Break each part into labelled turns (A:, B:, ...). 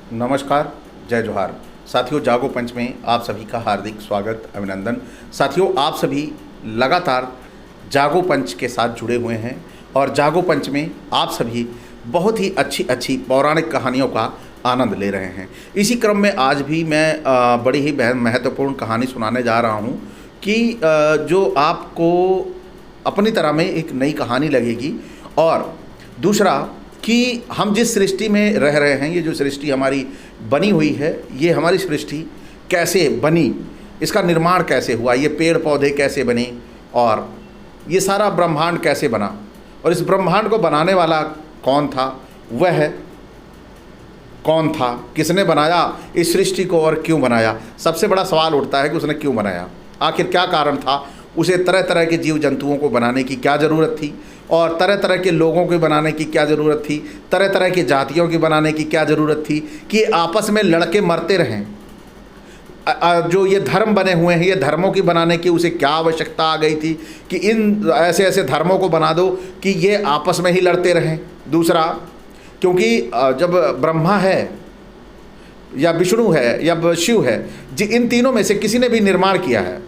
A: नमस्कार, जय जोहार। साथियों, जागो पंच में आप सभी का हार्दिक स्वागत, अभिनंदन। साथियों, आप सभी लगातार जागो पंच के साथ जुड़े हुए हैं और जागो पंच में आप सभी बहुत ही अच्छी अच्छी पौराणिक कहानियों का आनंद ले रहे हैं। इसी क्रम में आज भी मैं बड़ी ही महत्वपूर्ण कहानी सुनाने जा रहा हूं कि जो आपको अपनी तरह में एक नई कहानी लगेगी। और दूसरा कि हम जिस सृष्टि में रह रहे हैं, ये जो सृष्टि हमारी बनी हुई है, ये हमारी सृष्टि कैसे बनी, इसका निर्माण कैसे हुआ, ये पेड़ पौधे कैसे बने और ये सारा ब्रह्मांड कैसे बना, और इस ब्रह्मांड को बनाने वाला कौन था, वह कौन था, किसने बनाया इस सृष्टि को और क्यों बनाया। सबसे बड़ा सवाल उठता है कि उसने क्यों बनाया, आखिर क्या कारण था, उसे तरह तरह के जीव जंतुओं को बनाने की क्या ज़रूरत थी, और तरह तरह के लोगों को बनाने की क्या ज़रूरत थी, तरह तरह की जातियों की बनाने की क्या ज़रूरत थी कि आपस में लड़के मरते रहें। जो ये धर्म बने हुए हैं, ये धर्मों की बनाने की उसे क्या आवश्यकता आ गई थी कि इन ऐसे ऐसे धर्मों को बना दो कि ये आपस में ही लड़ते रहें। दूसरा, क्योंकि जब ब्रह्मा है या विष्णु है या शिव है, इन तीनों में से किसी ने भी निर्माण किया है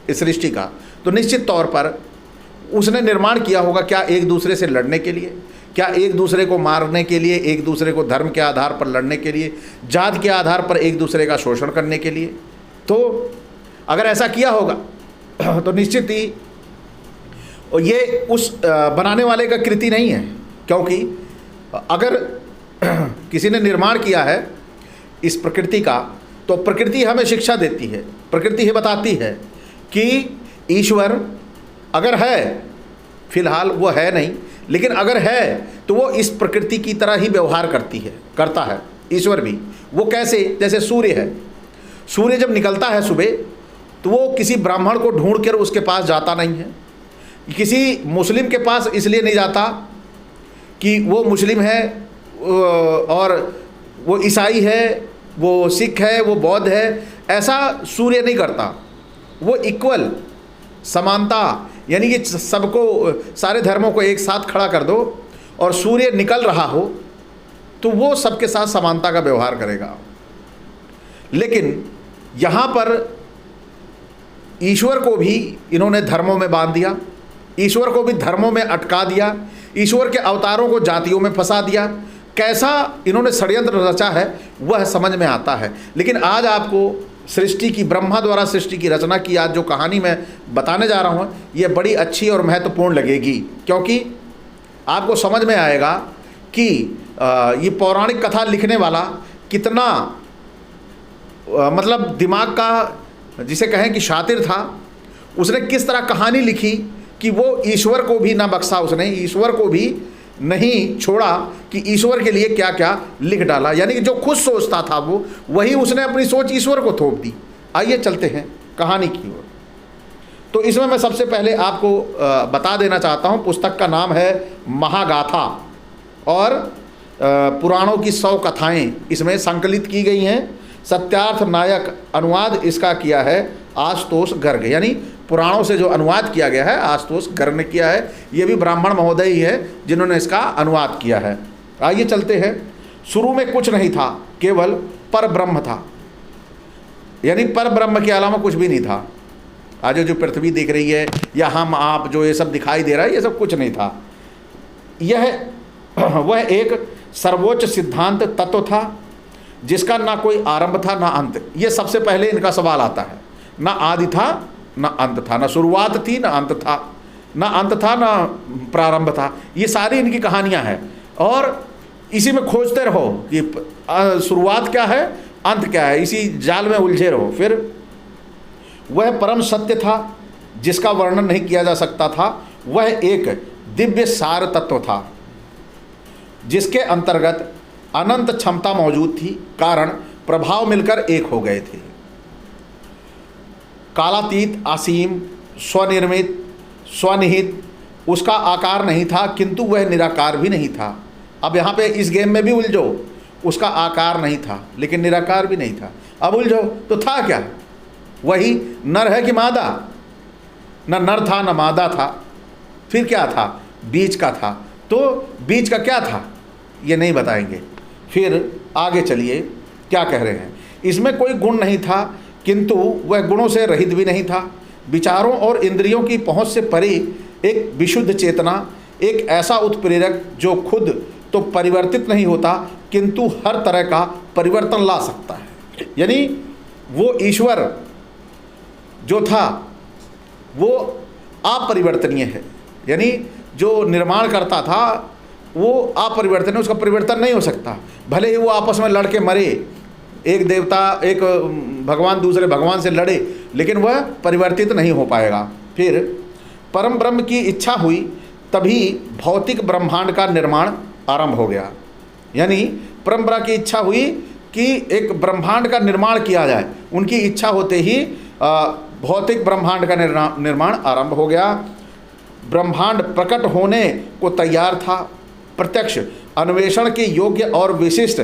A: इस सृष्टि का, तो निश्चित तौर पर उसने निर्माण किया होगा क्या एक दूसरे से लड़ने के लिए, क्या एक दूसरे को मारने के लिए, एक दूसरे को धर्म के आधार पर लड़ने के लिए, जात के आधार पर एक दूसरे का शोषण करने के लिए। तो अगर ऐसा किया होगा तो निश्चित ही ये उस बनाने वाले का कृति नहीं है, क्योंकि अगर किसी ने निर्माण किया है इस प्रकृति का, तो प्रकृति हमें शिक्षा देती है, प्रकृति ही बताती है कि ईश्वर अगर है, फिलहाल वो है नहीं, लेकिन अगर है तो वो इस प्रकृति की तरह ही व्यवहार करता है ईश्वर भी। वो कैसे, जैसे सूर्य है, सूर्य जब निकलता है सुबह तो वो किसी ब्राह्मण को ढूंढ कर उसके पास जाता नहीं है, किसी मुस्लिम के पास इसलिए नहीं जाता कि वो मुस्लिम है और वो ईसाई है, वो सिख है, वो बौद्ध है, ऐसा सूर्य नहीं करता। वो इक्वल, समानता, यानी कि सबको, सारे धर्मों को एक साथ खड़ा कर दो और सूर्य निकल रहा हो तो वो सबके साथ समानता का व्यवहार करेगा। लेकिन यहाँ पर ईश्वर को भी इन्होंने धर्मों में बांध दिया, ईश्वर को भी धर्मों में अटका दिया, ईश्वर के अवतारों को जातियों में फंसा दिया। कैसा इन्होंने षड्यंत्र रचा है वह समझ में आता है। लेकिन आज आपको सृष्टि की, ब्रह्मा द्वारा सृष्टि की रचना की आज जो कहानी मैं बताने जा रहा हूँ, ये बड़ी अच्छी और महत्वपूर्ण लगेगी, क्योंकि आपको समझ में आएगा कि ये पौराणिक कथा लिखने वाला कितना मतलब दिमाग का, जिसे कहें कि शातिर था। उसने किस तरह कहानी लिखी कि वो ईश्वर को भी ना बख्शा, उसने ईश्वर को भी नहीं छोड़ा कि ईश्वर के लिए क्या क्या लिख डाला। यानी कि जो खुद सोचता था वो, वही उसने अपनी सोच ईश्वर को थोप दी। आइए चलते हैं कहानी की ओर। तो इसमें मैं सबसे पहले आपको बता देना चाहता हूँ, पुस्तक का नाम है महागाथा और पुराणों की 100 कथाएं इसमें संकलित की गई हैं। सत्यार्थ नायक अनुवाद इसका किया है आशुतोष गर्ग, यानी पुराणों से जो अनुवाद किया गया है आशुतोष गर्ग ने किया है। ये भी ब्राह्मण महोदय ही है जिन्होंने इसका अनुवाद किया है। आइए चलते हैं। शुरू में कुछ नहीं था, केवल पर ब्रह्म था, यानी पर ब्रह्म के अलावा कुछ भी नहीं था। आज जो पृथ्वी दिख रही है या हम आप जो ये सब दिखाई दे रहा है, ये सब कुछ नहीं था। यह वह एक सर्वोच्च सिद्धांत तत्व था जिसका ना कोई आरंभ था ना अंत। ये सबसे पहले इनका सवाल आता है। ना आदि था ना अंत था, ना शुरुआत थी ना अंत था, ना अंत था ना प्रारंभ था। ये सारी इनकी कहानियां हैं और इसी में खोजते रहो कि शुरुआत क्या है, अंत क्या है, इसी जाल में उलझे रहो। फिर वह परम सत्य था जिसका वर्णन नहीं किया जा सकता था। वह एक दिव्य सार तत्व था जिसके अंतर्गत अनंत क्षमता मौजूद थी, कारण प्रभाव मिलकर एक हो गए थे। कालातीत, असीम, स्वनिर्मित, स्वनिहित, उसका आकार नहीं था किंतु वह निराकार भी नहीं था। अब यहाँ पे इस गेम में भी उलझो, उसका आकार नहीं था लेकिन निराकार भी नहीं था। अब उलझो तो था क्या, वही नर है कि मादा, न नर था न मादा था, फिर क्या था, बीच का था। तो बीच का क्या था ये नहीं बताएंगे। फिर आगे चलिए। क्या कह रहे हैं? इसमें कोई गुण नहीं था, किंतु वह गुणों से रहित भी नहीं था। विचारों और इंद्रियों की पहुंच से परे एक विशुद्ध चेतना, एक ऐसा उत्प्रेरक जो खुद तो परिवर्तित नहीं होता किंतु हर तरह का परिवर्तन ला सकता है। यानी वो ईश्वर जो था वो अपरिवर्तनीय है, यानी जो निर्माण करता था वो अपरिवर्तनीय, उसका परिवर्तन नहीं हो सकता। भले ही वो आपस में लड़के मरे, एक देवता एक भगवान दूसरे भगवान से लड़े, लेकिन वह परिवर्तित नहीं हो पाएगा। फिर परम ब्रह्म की इच्छा हुई, तभी भौतिक ब्रह्मांड का निर्माण आरंभ हो गया। यानी परम ब्रह्म की इच्छा हुई कि एक ब्रह्मांड का निर्माण किया जाए, उनकी इच्छा होते ही भौतिक ब्रह्मांड का निर्माण आरंभ हो गया। ब्रह्मांड प्रकट होने को तैयार था। प्रत्यक्ष अन्वेषण के योग्य और विशिष्ट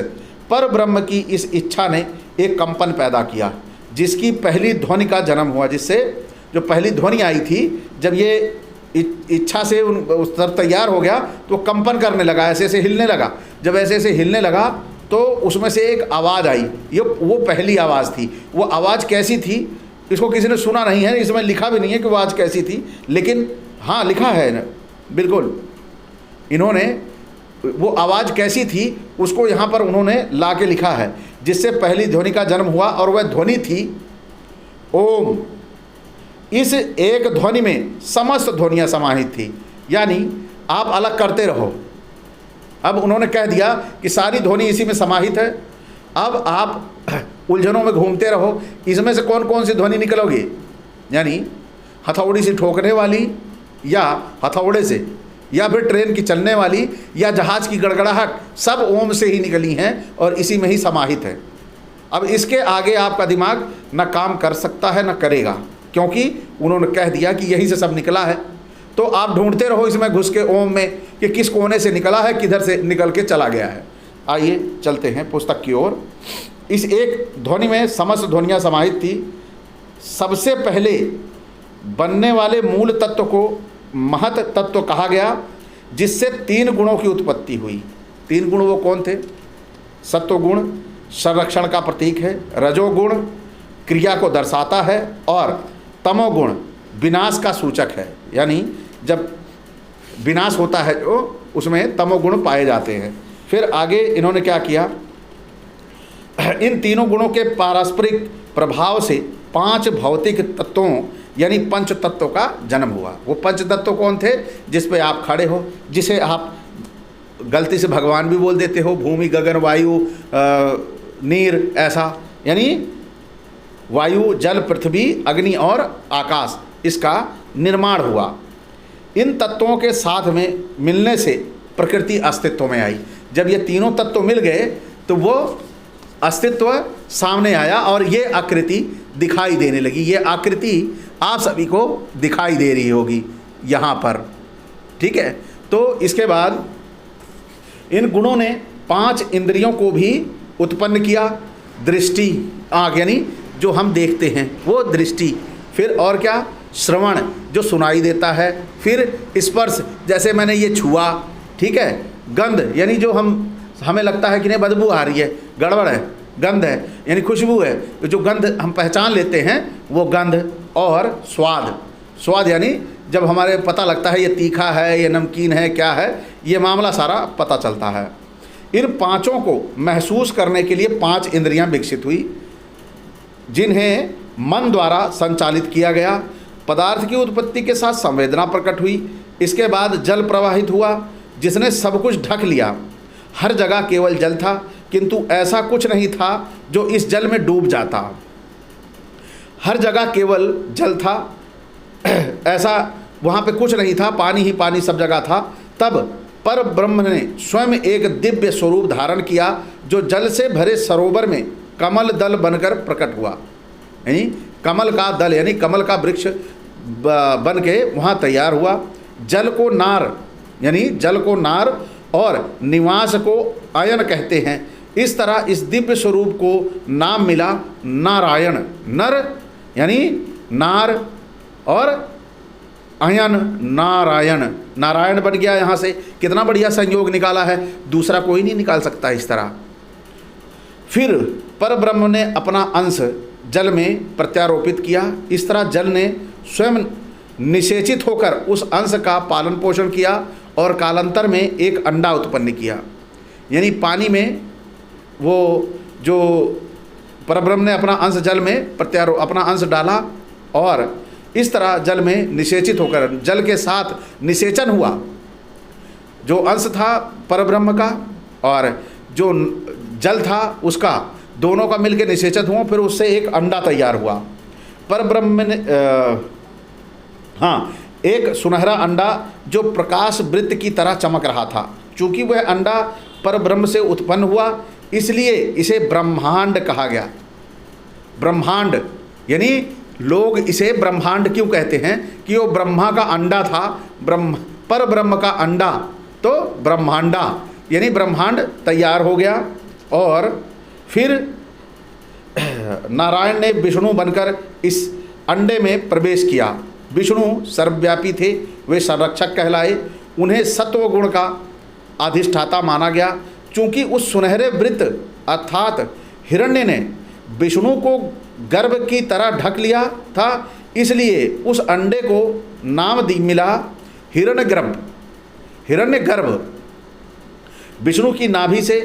A: पर ब्रह्म की इस इच्छा ने एक कंपन पैदा किया, जिसकी पहली ध्वनि का जन्म हुआ। जिससे जो पहली ध्वनि आई थी, जब ये इच्छा से उस तरफ तैयार हो गया तो कंपन करने लगा, ऐसे ऐसे हिलने लगा। जब ऐसे ऐसे हिलने लगा तो उसमें से एक आवाज़ आई, ये वो पहली आवाज़ थी। वो आवाज़ कैसी थी इसको किसी ने सुना नहीं है, इसमें लिखा भी नहीं है कि वो आवाज़ कैसी थी, लेकिन हाँ लिखा है बिल्कुल। इन्होंने वो आवाज़ कैसी थी उसको यहाँ पर उन्होंने ला के लिखा है, जिससे पहली ध्वनि का जन्म हुआ, और वह ध्वनि थी ओम। इस एक ध्वनि में समस्त ध्वनियाँ समाहित थी, यानी आप अलग करते रहो। अब उन्होंने कह दिया कि सारी ध्वनि इसी में समाहित है, अब आप उलझनों में घूमते रहो, इसमें से कौन कौन सी ध्वनि निकलोगी, यानी हथौड़ी से ठोकने वाली, या हथौड़े से, या फिर ट्रेन की चलने वाली, या जहाज की गड़गड़ाहट, सब ओम से ही निकली हैं और इसी में ही समाहित है। अब इसके आगे आपका दिमाग न काम कर सकता है न करेगा, क्योंकि उन्होंने कह दिया कि यहीं से सब निकला है। तो आप ढूंढते रहो इसमें घुस के ओम में कि किस कोने से निकला है, किधर से निकल के चला गया है। आइए चलते हैं पुस्तक की ओर। इस एक ध्वनि में समस्त ध्वनियाँ समाहित थी। सबसे पहले बनने वाले मूल तत्व को महत तत्व कहा गया, जिससे 3 गुणों की उत्पत्ति हुई। 3 गुण वो कौन थे? सत्वगुण संरक्षण का प्रतीक है, रजोगुण क्रिया को दर्शाता है, और तमोगुण विनाश का सूचक है। यानी जब विनाश होता है जो उसमें तमोगुण पाए जाते हैं। फिर आगे इन्होंने क्या किया, इन तीनों गुणों के पारस्परिक प्रभाव से 5 भौतिक तत्वों यानी पंच तत्वों का जन्म हुआ। वो पंच तत्व कौन थे? जिस पे आप खड़े हो, जिसे आप गलती से भगवान भी बोल देते हो, भूमि गगन वायु नीर, ऐसा, यानी वायु जल पृथ्वी अग्नि और आकाश, इसका निर्माण हुआ। इन तत्वों के साथ में मिलने से प्रकृति अस्तित्व में आई। जब ये तीनों तत्व मिल गए तो वो अस्तित्व सामने आया और ये आकृति दिखाई देने लगी। ये आकृति आप सभी को दिखाई दे रही होगी यहाँ पर, ठीक है। तो इसके बाद इन गुणों ने 5 इंद्रियों को भी उत्पन्न किया। दृष्टि, आँख यानी जो हम देखते हैं वो दृष्टि, फिर और क्या, श्रवण जो सुनाई देता है, फिर स्पर्श जैसे मैंने ये छुआ, ठीक है, गंध यानी जो हमें लगता है कि नहीं बदबू आ रही है, गड़बड़ है, गंध है यानी खुशबू है, तो जो गंध हम पहचान लेते हैं वो गंध, और स्वाद, स्वाद यानी जब हमारे पता लगता है ये तीखा है, ये नमकीन है, क्या है, ये मामला सारा पता चलता है। इन 5 को महसूस करने के लिए 5 इंद्रियां विकसित हुई, जिन्हें मन द्वारा संचालित किया गया। पदार्थ की उत्पत्ति के साथ संवेदना प्रकट हुई। इसके बाद जल प्रवाहित हुआ, जिसने सब कुछ ढक लिया। हर जगह केवल जल था, किंतु ऐसा कुछ नहीं था जो इस जल में डूब जाता। हर जगह केवल जल था, ऐसा वहाँ पे कुछ नहीं था, पानी ही पानी सब जगह था। तब पर ब्रह्म ने स्वयं एक दिव्य स्वरूप धारण किया, जो जल से भरे सरोवर में कमल दल बनकर प्रकट हुआ। यानी कमल का दल यानी कमल का वृक्ष बन के वहाँ तैयार हुआ। जल को नार यानी जल को नार और निवास को अयन कहते हैं। इस तरह इस दिव्य स्वरूप को नाम मिला नारायण। नर यानी नार और अयन नारायण, नारायण बन गया। यहाँ से कितना बढ़िया संयोग निकाला है, दूसरा कोई नहीं निकाल सकता इस तरह। फिर परब्रह्म ने अपना अंश जल में प्रत्यारोपित किया। इस तरह जल ने स्वयं निषेचित होकर उस अंश का पालन पोषण किया और कालांतर में एक अंडा उत्पन्न किया। यानी पानी में वो जो परब्रह्म ने अपना अंश जल में अपना अंश डाला और इस तरह जल में निषेचित होकर जल के साथ निषेचन हुआ। जो अंश था परब्रह्म का और जो जल था उसका, दोनों का मिलकर निषेचन हुआ, फिर उससे एक अंडा तैयार हुआ। परब्रह्म ने एक सुनहरा अंडा जो प्रकाश वृत्त की तरह चमक रहा था। चूंकि वह अंडा परब्रह्म से उत्पन्न हुआ इसलिए इसे ब्रह्मांड कहा गया। ब्रह्मांड यानी लोग इसे ब्रह्मांड क्यों कहते हैं कि वो ब्रह्मा का अंडा था, परब्रह्म का अंडा तो ब्रह्मांडा, यानी ब्रह्मांड तैयार हो गया। और फिर नारायण ने विष्णु बनकर इस अंडे में प्रवेश किया। विष्णु सर्वव्यापी थे, वे संरक्षक कहलाए। उन्हें सत्व गुण का अधिष्ठाता माना गया। चूँकि उस सुनहरे वृत्त अर्थात हिरण्य ने विष्णु को गर्भ की तरह ढक लिया था, इसलिए उस अंडे को नाम मिला हिरण्यगर्भ। हिरण्यगर्भ। विष्णु की नाभि से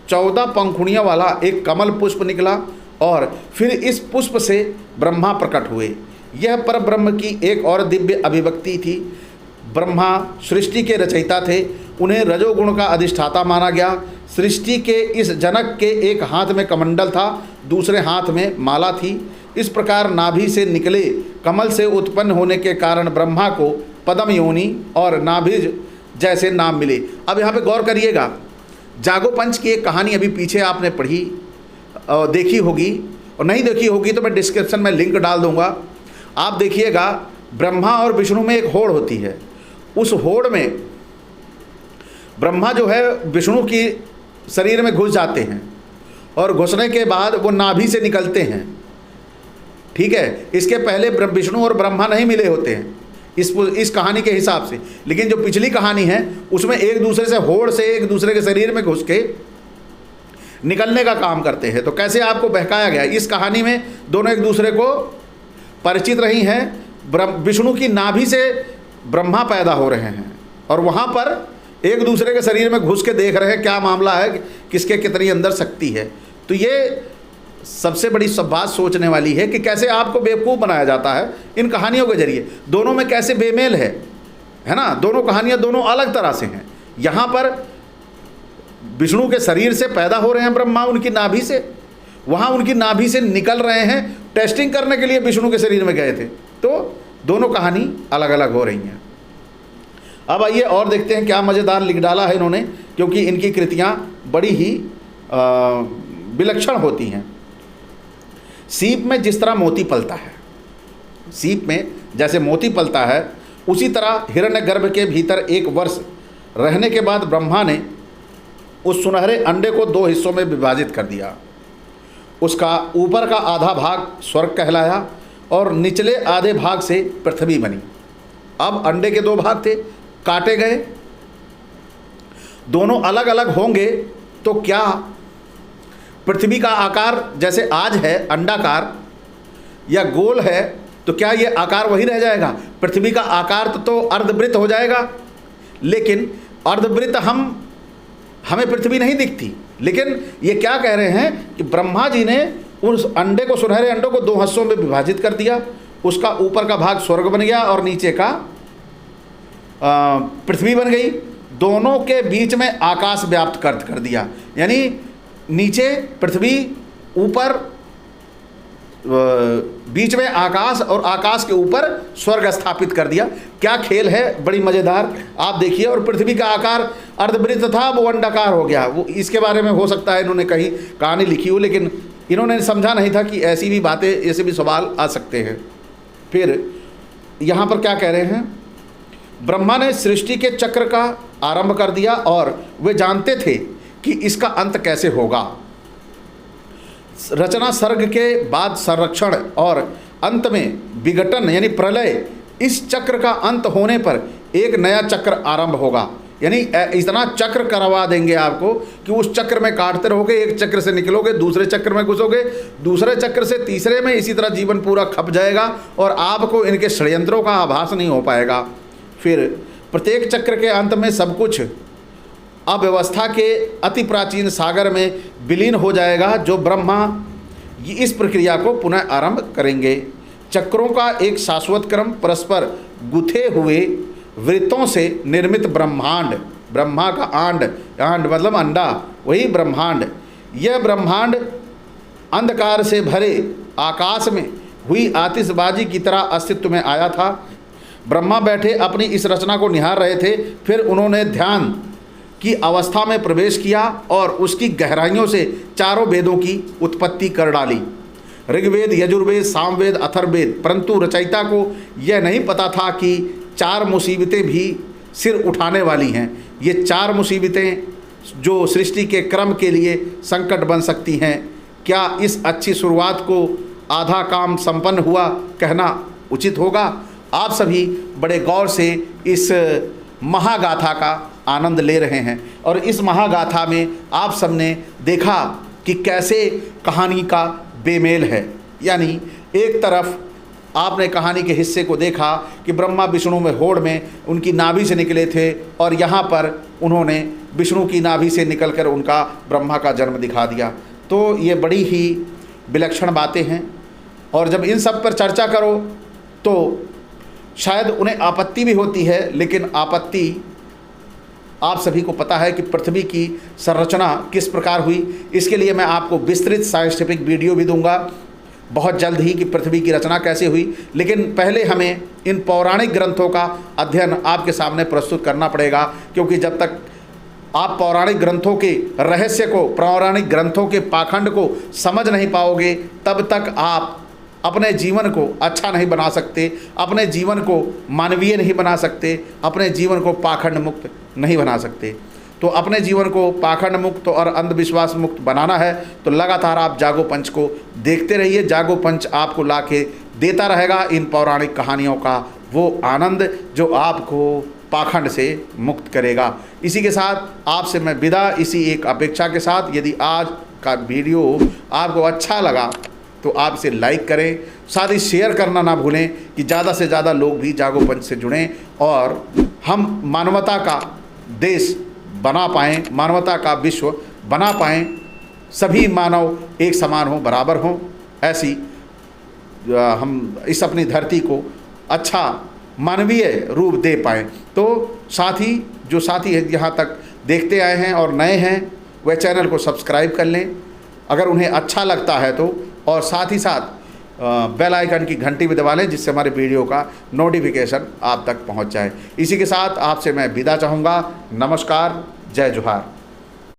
A: 14 पंखुड़ियों वाला एक कमल पुष्प निकला और फिर इस पुष्प से ब्रह्मा प्रकट हुए। यह परब्रह्म की एक और दिव्य अभिव्यक्ति थी। ब्रह्मा सृष्टि के रचयिता थे, उन्हें रजोगुण का अधिष्ठाता माना गया। सृष्टि के इस जनक के एक हाथ में कमंडल था, दूसरे हाथ में माला थी। इस प्रकार नाभि से निकले कमल से उत्पन्न होने के कारण ब्रह्मा को पद्म योनि और नाभिज जैसे नाम मिले। अब यहाँ पे गौर करिएगा, जागो पंच की एक कहानी अभी पीछे आपने पढ़ी देखी होगी, और नहीं देखी होगी तो मैं डिस्क्रिप्शन में लिंक डाल दूंगा। आप देखिएगा, ब्रह्मा और विष्णु में एक होड़ होती है। उस होड़ में ब्रह्मा जो है विष्णु की शरीर में घुस जाते हैं और घुसने के बाद वो नाभि से निकलते हैं। ठीक है, इसके पहले विष्णु और ब्रह्मा नहीं मिले होते हैं इस कहानी के हिसाब से। लेकिन जो पिछली कहानी है उसमें एक दूसरे से होड़ से एक दूसरे के शरीर में घुस के निकलने का काम करते हैं। तो कैसे आपको बहकाया गया, इस कहानी में दोनों एक दूसरे को परिचित रही हैं। विष्णु की नाभि से ब्रह्मा पैदा हो रहे हैं और वहाँ पर एक दूसरे के शरीर में घुस के देख रहे हैं क्या मामला है, किसके कितनी अंदर शक्ति है। तो ये सबसे बड़ी सब बात सोचने वाली है कि कैसे आपको बेवकूफ़ बनाया जाता है इन कहानियों के जरिए। दोनों में कैसे बेमेल है ना। दोनों कहानियाँ दोनों अलग तरह से हैं। यहाँ पर विष्णु के शरीर से पैदा हो रहे हैं ब्रह्मा उनकी नाभि से, वहाँ उनकी नाभि से निकल रहे हैं। टेस्टिंग करने के लिए विष्णु के शरीर में गए थे। तो दोनों कहानी अलग अलग हो रही हैं। अब आइए और देखते हैं क्या मज़ेदार लिख डाला है इन्होंने, क्योंकि इनकी कृतियाँ बड़ी ही विलक्षण होती हैं। सीप में जिस तरह मोती पलता है, सीप में जैसे मोती पलता है, उसी तरह हिरण्यगर्भ के भीतर 1 वर्ष रहने के बाद ब्रह्मा ने उस सुनहरे अंडे को 2 हिस्सों में विभाजित कर दिया। उसका ऊपर का आधा भाग स्वर्ग कहलाया और निचले आधे भाग से पृथ्वी बनी। अब अंडे के 2 भाग थे, काटे गए, दोनों अलग अलग होंगे तो क्या पृथ्वी का आकार जैसे आज है अंडाकार या गोल है, तो क्या ये आकार वही रह जाएगा? पृथ्वी का आकार तो अर्धवृत्त हो जाएगा। लेकिन अर्धवृत्त हमें पृथ्वी नहीं दिखती। लेकिन ये क्या कह रहे हैं कि ब्रह्मा जी ने उस अंडे को, सुनहरे अंडों को 2 हिस्सों में विभाजित कर दिया। उसका ऊपर का भाग स्वर्ग बन गया और नीचे का पृथ्वी बन गई। दोनों के बीच में आकाश व्याप्त कर दिया, यानी नीचे पृथ्वी, ऊपर बीच में आकाश और आकाश के ऊपर स्वर्ग स्थापित कर दिया। क्या खेल है, बड़ी मज़ेदार। आप देखिए, और पृथ्वी का आकार अर्धवृत्त था, वो अंडाकार हो गया। वो इसके बारे में हो सकता है इन्होंने कहीं कहानी लिखी हो, लेकिन इन्होंने समझा नहीं था कि ऐसी भी बातें, ऐसे भी सवाल आ सकते हैं। फिर यहाँ पर क्या कह रहे हैं, ब्रह्मा ने सृष्टि के चक्र का आरंभ कर दिया और वे जानते थे कि इसका अंत कैसे होगा। रचना, सर्ग के बाद संरक्षण और अंत में विघटन यानी प्रलय। इस चक्र का अंत होने पर एक नया चक्र आरंभ होगा। यानी इतना चक्र करवा देंगे आपको कि उस चक्र में काटते रहोगे, एक चक्र से निकलोगे, दूसरे चक्र में घुसोगे, दूसरे चक्र से तीसरे में, इसी तरह जीवन पूरा खप जाएगा और आपको इनके षड्यंत्रों का आभास नहीं हो पाएगा। फिर प्रत्येक चक्र के अंत में सब कुछ अव्यवस्था के अति प्राचीन सागर में विलीन हो जाएगा, जो ब्रह्मा इस प्रक्रिया को पुनः आरंभ करेंगे। चक्रों का एक शाश्वत क्रम, परस्पर गुथे हुए वृत्तों से निर्मित ब्रह्मांड, ब्रह्मा का आंड, आंड मतलब अंडा, वही ब्रह्मांड। यह ब्रह्मांड अंधकार से भरे आकाश में हुई आतिशबाजी की तरह अस्तित्व में आया था। ब्रह्मा बैठे अपनी इस रचना को निहार रहे थे। फिर उन्होंने ध्यान की अवस्था में प्रवेश किया और उसकी गहराइयों से चारों वेदों की उत्पत्ति कर डाली, ऋग्वेद, यजुर्वेद, सामवेद, अथर्ववेद। परंतु रचयिता को यह नहीं पता था कि 4 मुसीबतें भी सिर उठाने वाली हैं। ये 4 मुसीबतें जो सृष्टि के क्रम के लिए संकट बन सकती हैं। क्या इस अच्छी शुरुआत को आधा काम संपन्न हुआ कहना उचित होगा? आप सभी बड़े गौर से इस महागाथा का आनंद ले रहे हैं और इस महागाथा में आप सबने देखा कि कैसे कहानी का बेमेल है। यानी एक तरफ आपने कहानी के हिस्से को देखा कि ब्रह्मा विष्णु में होड़ में उनकी नाभि से निकले थे और यहाँ पर उन्होंने विष्णु की नाभि से निकलकर उनका ब्रह्मा का जन्म दिखा दिया। तो ये बड़ी ही विलक्षण बातें हैं और जब इन सब पर चर्चा करो तो शायद उन्हें आपत्ति भी होती है, लेकिन आपत्ति आप सभी को पता है कि पृथ्वी की संरचना किस प्रकार हुई। इसके लिए मैं आपको विस्तृत साइंटिफिक वीडियो भी दूंगा बहुत जल्द ही कि पृथ्वी की रचना कैसे हुई। लेकिन पहले हमें इन पौराणिक ग्रंथों का अध्ययन आपके सामने प्रस्तुत करना पड़ेगा, क्योंकि जब तक आप पौराणिक ग्रंथों के रहस्य को, पौराणिक ग्रंथों के पाखंड को समझ नहीं पाओगे, तब तक आप अपने जीवन को अच्छा नहीं बना सकते, अपने जीवन को मानवीय नहीं बना सकते, अपने जीवन को पाखंड मुक्त नहीं बना सकते। तो अपने जीवन को पाखंड मुक्त और अंधविश्वास मुक्त बनाना है तो लगातार आप जागो पंच को देखते रहिए। जागो पंच आपको लाके देता रहेगा इन पौराणिक कहानियों का वो आनंद जो आपको पाखंड से मुक्त करेगा। इसी के साथ आपसे मैं विदा, इसी एक अपेक्षा के साथ, यदि आज का वीडियो आपको अच्छा लगा तो आप इसे लाइक करें, साथ ही शेयर करना ना भूलें कि ज़्यादा से ज़्यादा लोग भी जागो पंच से जुड़ें और हम मानवता का देश बना पाएँ, मानवता का विश्व बना पाएँ, सभी मानव एक समान हों, बराबर हों, ऐसी हम इस अपनी धरती को अच्छा मानवीय रूप दे पाएँ। तो साथी जो साथी यहाँ तक देखते आए हैं और नए हैं वह चैनल को सब्सक्राइब कर लें अगर उन्हें अच्छा लगता है तो, और साथ ही साथ बेल आइकन की घंटी भी दबा लें जिससे हमारे वीडियो का नोटिफिकेशन आप तक पहुंच जाए। इसी के साथ आपसे मैं विदा चाहूँगा। नमस्कार, जय जोहार।